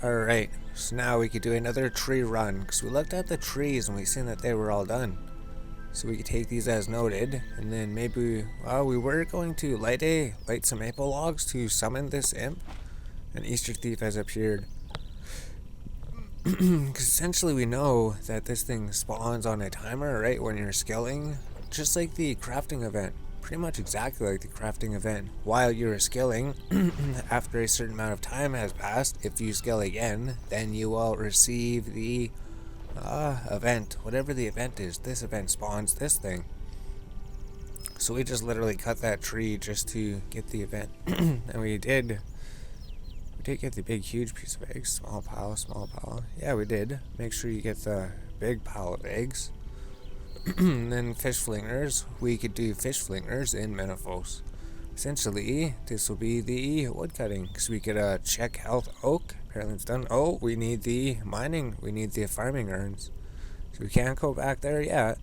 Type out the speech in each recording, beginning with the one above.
Alright, so now we could do another tree run, because we looked at the trees and we seen that they were all done. So we could take these as noted, and then maybe, we were going to light some maple logs to summon this imp. An Easter thief has appeared. Because essentially we know that this thing spawns on a timer, right, when you're skilling, just like the crafting event. Pretty much exactly like the crafting event. While you're skilling, after a certain amount of time has passed, if you skill again, then you will receive the event. Whatever the event is, this event spawns this thing. So we just literally cut that tree just to get the event. And we did get the big huge piece of eggs. Small pile. Yeah, we did. Make sure you get the big pile of eggs. And then fish flingers. We could do fish flingers in Menifos. Essentially, this will be the wood cutting. Because we could check health oak. Apparently it's done. Oh, we need the mining. We need the farming urns. So we can't go back there yet.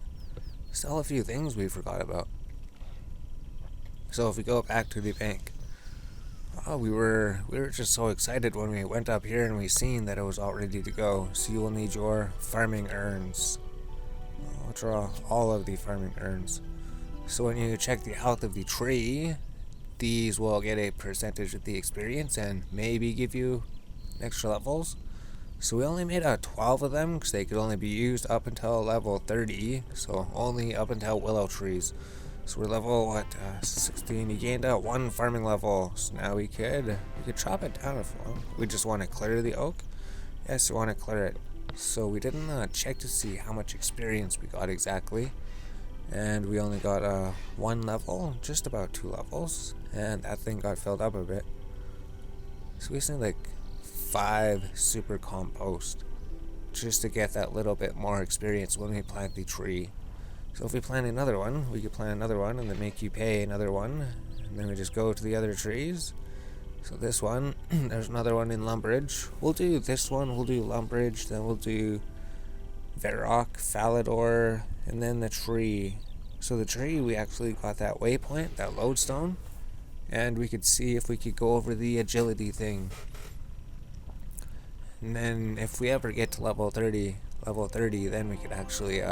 Still a few things we forgot about. So if we go back to the bank. Oh, we were just so excited when we went up here and we seen that it was all ready to go. So you will need your farming urns. I'll draw all of the farming urns. So when you check the health of the tree, these will get a percentage of the experience and maybe give you extra levels. So we only made 12 of them because they could only be used up until level 30. So only up until willow trees. So we're level 16. You gained 1 farming level. So now we could chop it down if we want. We just want to clear the oak. Yes, we want to clear it. So we didn't check to see how much experience we got exactly. And we only got 1 level, just about 2 levels. And that thing got filled up a bit. So we just need like 5 super compost. Just to get that little bit more experience when we plant the tree. So if we plant another one, we could plant another one and then make you pay another one. And then we just go to the other trees. So this one, there's another one in Lumbridge. We'll do this one, we'll do Lumbridge, then we'll do Varrock, Falador, and then the tree. So the tree, we actually got that waypoint, that lodestone, and we could see if we could go over the agility thing. And then if we ever get to level 30, then we could actually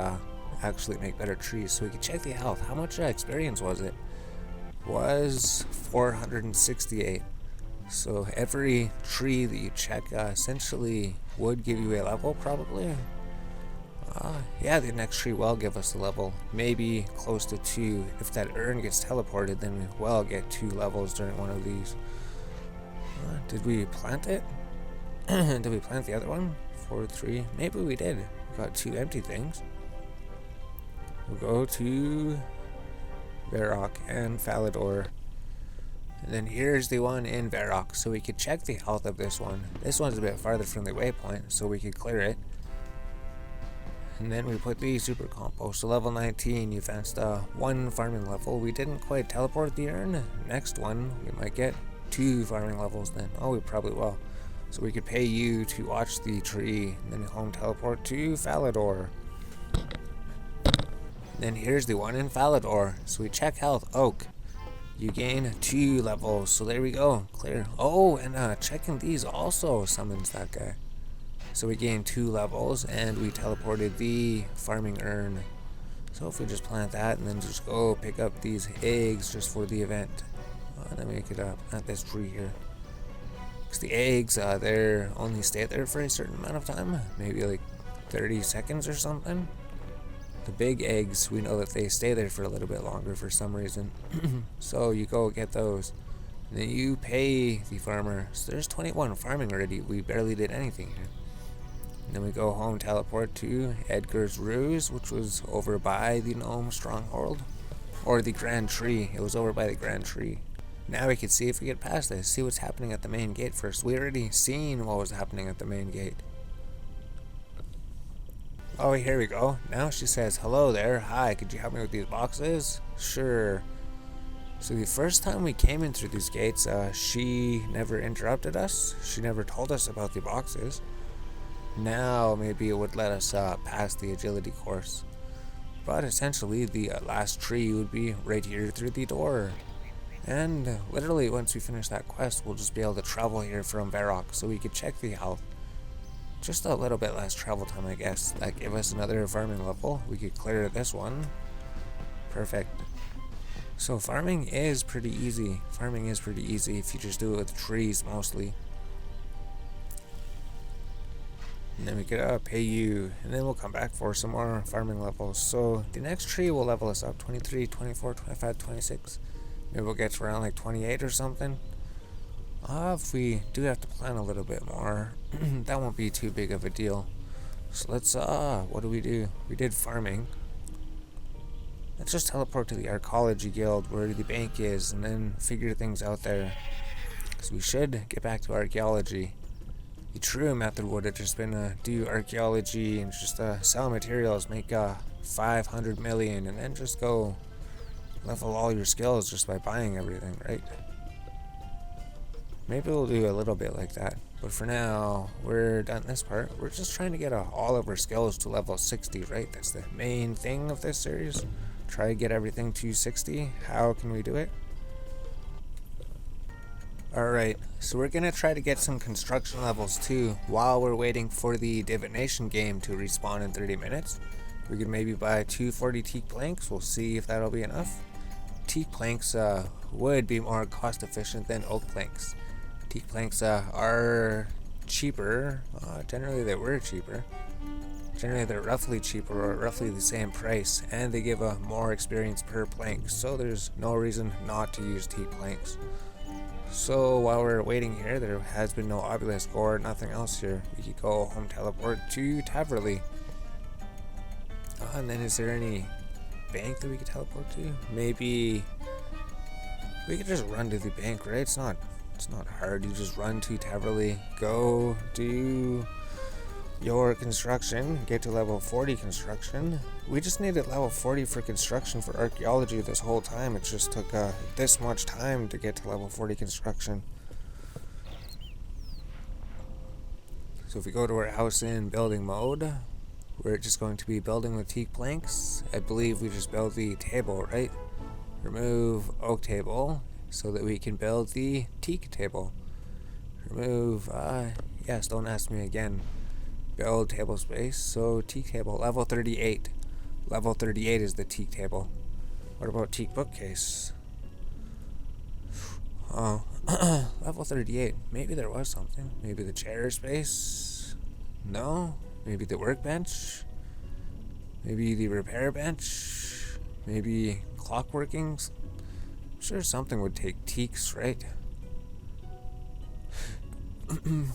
make better trees. So we could check the health. How much experience was it? Was 468. So every tree that you check essentially would give you a level, probably. Yeah, the next tree will give us a level. Maybe close to 2. If that urn gets teleported, then we will get 2 levels during one of these. Did we plant it? Did we plant the other one? 4, 3. Maybe we did. We got 2 empty things. We'll go to Varrock and Falador. And then here's the one in Varrock. So we could check the health of this one. This one's a bit farther from the waypoint, so we could clear it. And then we put the super compost. So level 19, you advanced 1 farming level. We didn't quite teleport the urn. Next one, we might get 2 farming levels then. Oh, we probably will. So we could pay you to watch the tree. And then home teleport to Falador. Then here's the one in Falador. So we check health. Oak. You gain 2 levels. So there we go. Clear. Oh, and checking these also summons that guy. So we gained 2 levels and we teleported the farming urn. So if we just plant that and then just go pick up these eggs just for the event. Then we could plant this tree here. Because the eggs, they're only stay there for a certain amount of time. Maybe like 30 seconds or something. The big eggs, we know that they stay there for a little bit longer for some reason. So you go get those. And then you pay the farmer. So there's 21 farming already. We barely did anything here. And then we go home, teleport to Edgar's Ruse, which was over by the Gnome Stronghold. Or the Grand Tree. It was over by the Grand Tree. Now we can see if we get past this. See what's happening at the main gate first. We already seen what was happening at the main gate. Oh, here we go. Now she says, hello there. Hi, could you help me with these boxes? Sure. So the first time we came in through these gates, she never interrupted us. She never told us about the boxes. Now maybe it would let us pass the agility course. But essentially the last tree would be right here through the door. And literally once we finish that quest, we'll just be able to travel here from Varrock so we could check the health. Just a little bit less travel time, I guess. That gave us another farming level. We could clear this one. Perfect. So farming is pretty easy. Farming is pretty easy if you just do it with trees mostly. And then we could pay you, and then we'll come back for some more farming levels. So the next tree will level us up 23, 24, 25, 26. Maybe we'll get to around like 28 or something. If we do have to plan a little bit more, that won't be too big of a deal. So let's, what do? We did farming. Let's just teleport to the Archaeology Guild where the bank is and then figure things out there. Because we should get back to archaeology. The true method would have just been to do archaeology and just sell materials, make 500 million, and then just go level all your skills just by buying everything, right? Maybe we'll do a little bit like that, but for now, we're done this part. We're just trying to get all of our skills to level 60, right? That's the main thing of this series. Try to get everything to 60. How can we do it? Alright, so we're gonna try to get some construction levels too while we're waiting for the Divination game to respawn in 30 minutes. We could maybe buy 240 teak planks. We'll see if that'll be enough. Teak planks would be more cost efficient than oak planks. Teak planks are cheaper. Generally they were cheaper. Generally they're roughly cheaper or roughly the same price, and they give more experience per plank, so there's no reason not to use teak planks. So while we're waiting here, there has been no obelisk or nothing else here. We could go home teleport to Taverley. And then is there any bank that we could teleport to? Maybe we could just run to the bank, right? It's not hard. You just run to Taverley, go do your construction, get to level 40 construction. We just needed level 40 for construction for archaeology this whole time. It just took this much time to get to level 40 construction. So if we go to our house in building mode, we're just going to be building with teak planks. I believe we just build the table, right? Remove oak table so that we can build the teak table. Remove, yes, don't ask me again. Build table space, so teak table, level 38. Level 38 is the teak table. What about teak bookcase? Oh, level 38. Maybe there was something. Maybe the chair space? No? Maybe the workbench? Maybe the repair bench? Maybe clockworkings? I'm sure something would take teaks, right?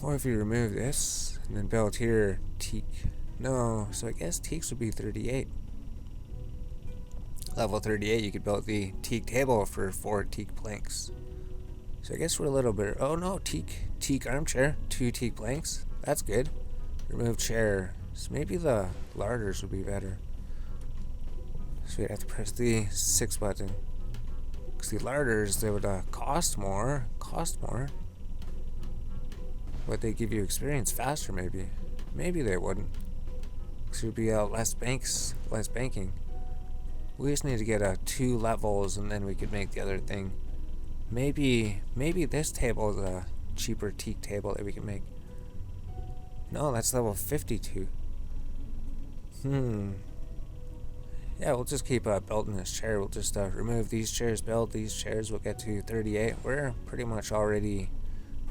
Or if you remove this and then build here teak. No, so I guess teaks would be 38. Level 38 you could build the teak table for 4 teak planks. So I guess we're a little bit, oh no, teak armchair, 2 teak planks. That's good. Remove chair. So maybe the larders would be better. So we'd have to press the 6 button. Because the larders, they would cost more. But they give you experience faster, maybe. Maybe they wouldn't. So it would be less banking. We just need to get 2 levels and then we could make the other thing. Maybe this table is a cheaper teak table that we can make. No, that's level 52. Yeah, we'll just keep building this chair. We'll just remove these chairs, build these chairs. We'll get to 38. We're pretty much already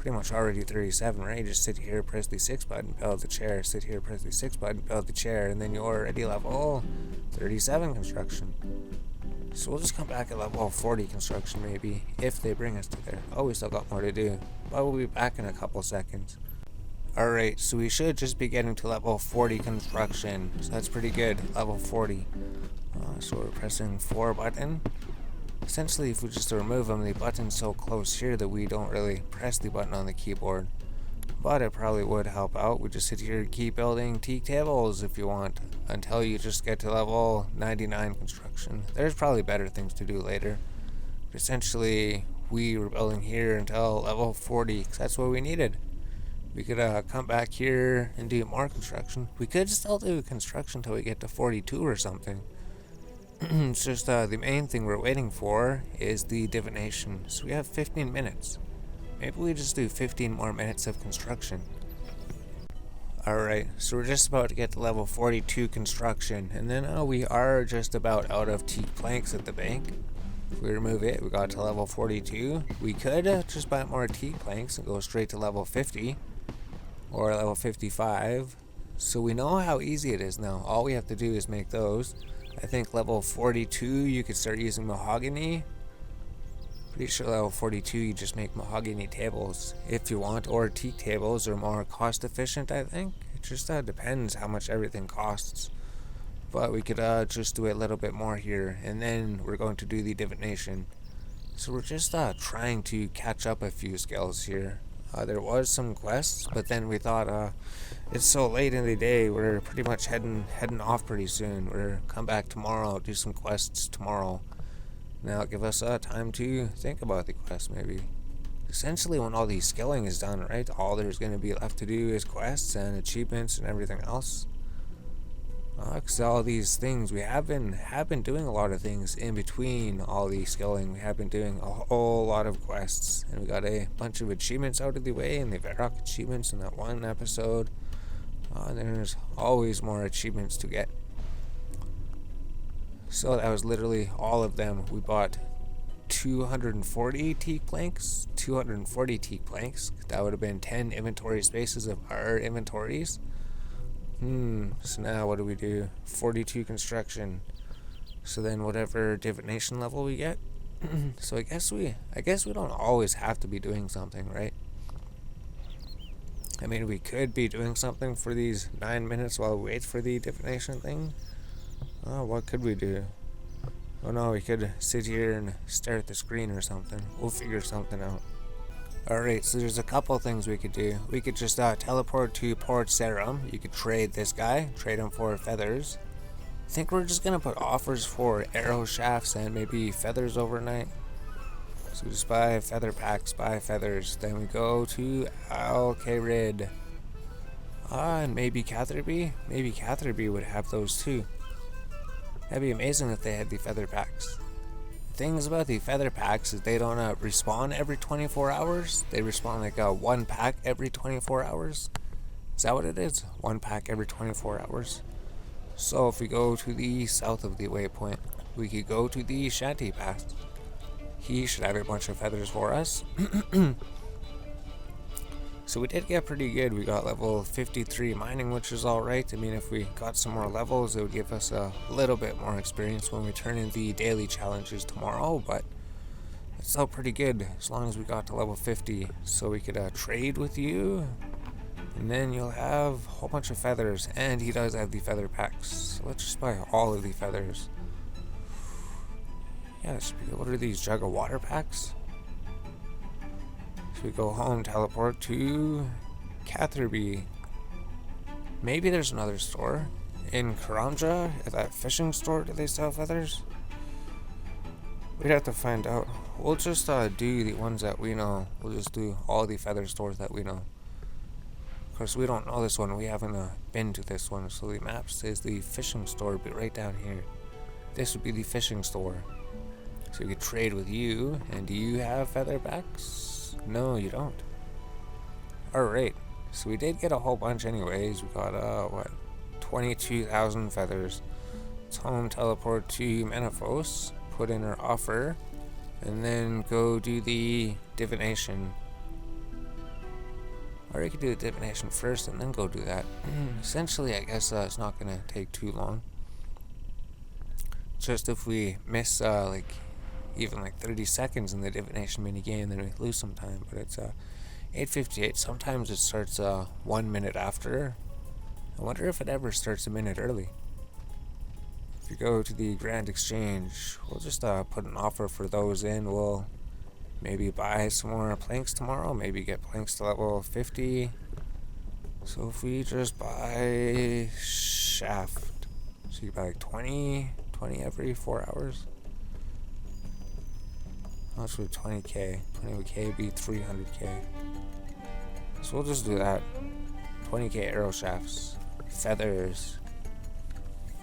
37, right? You just sit here, press the 6 button, build the chair, sit here, press the 6 button, build the chair, and then you're already level 37 construction. So we'll just come back at level 40 construction maybe, if they bring us to there. Oh, we still got more to do, but we'll be back in a couple seconds. Alright, so we should just be getting to level 40 construction, so that's pretty good, level 40. So we're pressing 4 button. Essentially, if we just remove them, the button's so close here that we don't really press the button on the keyboard. But it probably would help out. We just sit here and keep building teak tables if you want, until you just get to level 99 construction. There's probably better things to do later. But essentially, we were building here until level 40, because that's what we needed. We could come back here and do more construction. We could still do construction until we get to 42 or something. It's just the main thing we're waiting for is the divination. So we have 15 minutes. Maybe we just do 15 more minutes of construction. Alright, so we're just about to get to level 42 construction, and then we are just about out of teak planks at the bank. If we remove it, we got to level 42. We could just buy more teak planks and go straight to level 50 or level 55. So we know how easy it is now. All we have to do is make those. I think level 42 you could start using mahogany. Pretty sure level 42 you just make mahogany tables if you want, or teak tables are more cost efficient, I think. It just depends how much everything costs. But we could just do a little bit more here, and then we're going to do the divination. So we're just trying to catch up a few skills here. There was some quests, but then we thought it's so late in the day, we're pretty much heading off pretty soon. We're come back tomorrow, do some quests tomorrow. Now give us time to think about the quest maybe. Essentially when all the skilling is done, right, all there's going to be left to do is quests and achievements and everything else. Because all these things, we have been doing a lot of things in between all the skilling. We have been doing a whole lot of quests, and we got a bunch of achievements out of the way, and the Varrock achievements in that one episode. And there's always more achievements to get. So that was literally all of them. We bought 240 teak planks. 240 teak planks. That would have been 10 inventory spaces of our inventories. So now what do we do? 42 construction. So then whatever divination level we get. So I guess we don't always have to be doing something, right? I mean, we could be doing something for these 9 minutes while we wait for the divination thing. What could we do? Oh no, we could sit here and stare at the screen or something. We'll figure something out. Alright, so there's a couple things we could do. We could just teleport to Port Sarum. You could trade this guy, trade him for feathers. I think we're just gonna put offers for arrow shafts and maybe feathers overnight. So just buy feather packs, buy feathers. Then we go to Alcarid. And maybe Catherby? Maybe Catherby would have those too. That'd be amazing if they had the feather packs. Things about the feather packs is they don't respawn every 24 hours. They respawn like one pack every 24 hours. Is that what it is? One pack every 24 hours. So if we go to the south of the waypoint, we could go to the Shanty Pass. He should have a bunch of feathers for us. So we did get pretty good. We got level 53 mining, which is alright. I mean, if we got some more levels, it would give us a little bit more experience when we turn in the daily challenges tomorrow, but it's still pretty good as long as we got to level 50. So we could trade with you, and then you'll have a whole bunch of feathers, and he does have the feather packs. So let's just buy all of the feathers. Yeah, what are these jug of water packs? We go home, teleport to Catherby. Maybe there's another store. In Karanja, at that fishing store, do they sell feathers? We'd have to find out. We'll just do the ones that we know. We'll just do all the feather stores that we know. Of course, we don't know this one. We haven't been to this one. So the map says the fishing store would be right down here. This would be the fishing store. So we could trade with you. And do you have feather packs? No, you don't. Alright, so we did get a whole bunch anyways. We got, 22,000 feathers. Let's home teleport to Menafos, put in our offer, and then go do the divination. Or you could do the divination first and then go do that. Essentially, I guess it's not going to take too long. Just if we miss, even 30 seconds in the divination minigame, then we lose some time. But it's 8:58. Sometimes it starts 1 minute after. I wonder if it ever starts a minute early. If you go to the Grand Exchange, we'll just put an offer for those in. We'll maybe buy some more planks tomorrow, maybe get planks to level 50. So if we just buy shaft, so you buy 20 every 4 hours. How much would 20k? 20k be 300k. So we'll just do that. 20k arrow shafts. Feathers.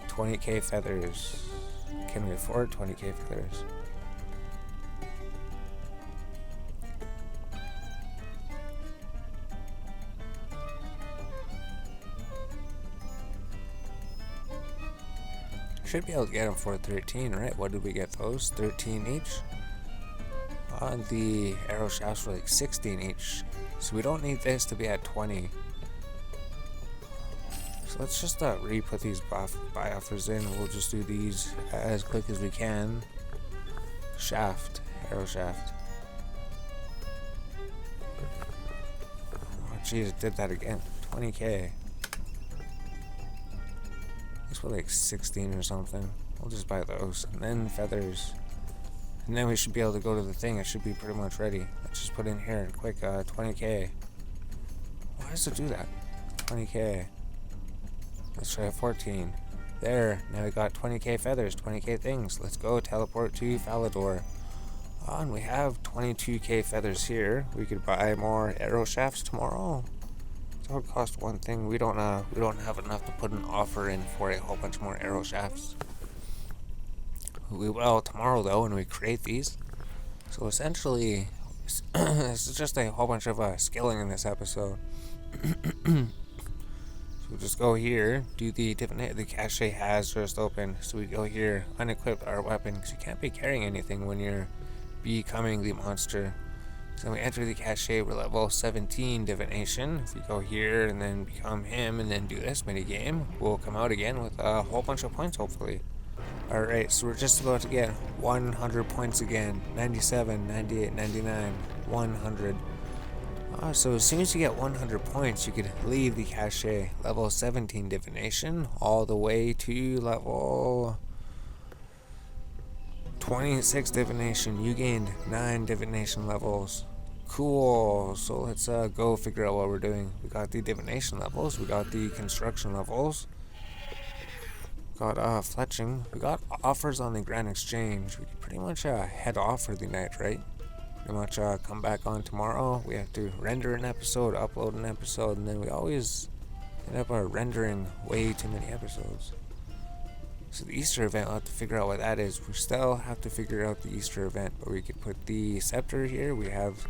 20k feathers. Can we afford 20k feathers? Should be able to get them for 13, right? What did we get those? 13 each? The arrow shafts were like 16 each. So we don't need this to be at 20. So let's just re-put these buy offers in. We'll just do these as quick as we can. Shaft, arrow shaft. Oh jeez, it did that again. 20k. Let's put like 16 or something. We'll just buy those. And then feathers. And then we should be able to go to the thing. It should be pretty much ready. Let's just put in here and quick 20k. Why does it do that? 20k. Let's try 14. There. Now we got 20k feathers, 20k things. Let's go teleport to Falador. Oh, and we have 22k feathers here. We could buy more arrow shafts tomorrow. So it cost one thing. We don't have enough to put an offer in for a whole bunch more arrow shafts. We will tomorrow though when we create these. So essentially, this is just a whole bunch of skilling in this episode. So we'll just go here, do the Divination. The cache has just opened, so we go here, unequip our weapon, because you can't be carrying anything when you're becoming the monster. So we enter the cache, we're level 17 Divination. If we go here and then become him and then do this mini game, we'll come out again with a whole bunch of points hopefully. Alright, so we're just about to get 100 points again. 97, 98, 99, 100. So as soon as you get 100 points, you could leave the cache level 17 Divination all the way to level 26 Divination. You gained 9 Divination levels. Cool. So let's go figure out what we're doing. We got the Divination levels. We got the construction levels. Got fletching. We got offers on the Grand Exchange. We could pretty much head off for the night, right? Pretty much come back on tomorrow. We have to render an episode, upload an episode, and then we always end up rendering way too many episodes. So the Easter event, we'll have to figure out what that is. We still have to figure out the Easter event, but we could put the scepter here. We have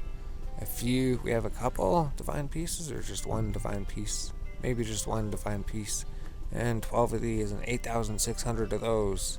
a couple divine pieces, or just one divine piece. Maybe just one divine piece. And 12 of these and 8,600 of those.